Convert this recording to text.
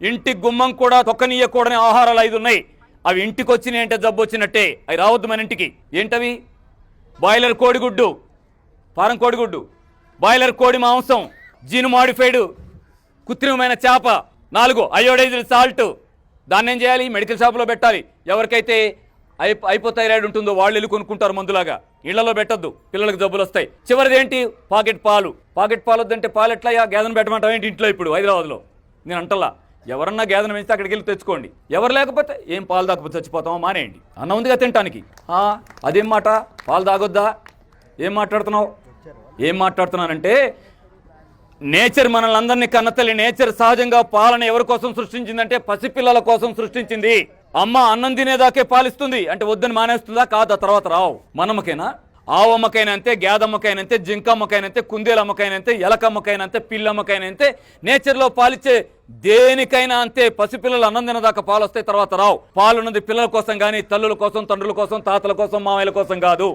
ఇంటి గుమ్మం కూడా తొక్కనీయకూడని ఆహారాలు 5 ఉన్నాయి. అవి ఇంటికి వచ్చినాయి అంటే జబ్బు వచ్చినట్టే. అవి రావద్దు మన ఇంటికి. ఏంటవి? బాయిలర్ కోడిగుడ్డు, ఫారం కోడిగుడ్డు, బాయిలర్ కోడి మాంసం, జీను మాడిఫైడ్ కృత్రిమమైన చేప, 4 అయోడైజ్డ్ సాల్ట్. దాన్ని ఏం చేయాలి? మెడికల్ షాప్లో పెట్టాలి. ఎవరికైతే హైపోథైరాయిడ్ ఉంటుందో వాళ్ళు వెళ్ళి కొనుక్కుంటారు మందులాగా. ఇళ్లలో పెట్టద్దు, పిల్లలకు జబ్బులు వస్తాయి. చివరిది ఏంటి? పాకెట్ పాలు. పాకెట్ పాలు వద్దంటే పాలు ఎట్లా? గేదెను పెట్టమంటాం ఏంటి ఇంట్లో? ఇప్పుడు హైదరాబాద్లో నేను అంటలా, ఎవరన్నా గేదెను పెంచితే అక్కడికి వెళ్ళి తెచ్చుకోండి. ఎవరు లేకపోతే ఏం పాలు తాగకపోతే చచ్చిపోతామో మానేయండి. అన్న ఉందిగా తినటానికి. అదేం మాట? పాలు తాగొద్దా? ఏం మాట్లాడుతున్నావు? ఏం మాట్లాడుతున్నానంటే, నేచర్ మనల్ని అందరినీ కన్నతల్లి. నేచర్ సహజంగా పాలన ఎవరి కోసం సృష్టించిందంటే పసిపిల్లల కోసం సృష్టించింది. అమ్మ అన్నం తినేదాకే పాలిస్తుంది అంటే వద్దని మానేస్తుందా? కాదు. ఆ తర్వాత రావు. మనమ్మకైనా, ఆవమ్మకైనంతే, గేదమ్మకైనంతే, జింకమ్మకైనంతే, కుందేలమ్మకైనంతే, ఎలకమ్మకైనంతే, పిల్లమ్మకైనంతే, నేచర్లో పాలిచ్చే దేనికైనా అంతే. పసిపిల్లలు అన్నం తినదాకా పాలు వస్తాయి, తర్వాత రావు. పాలున్నది పిల్లల కోసం కానీ తల్లుల కోసం, తండ్రుల కోసం, తాతల కోసం, మామయ్యల కోసం కాదు.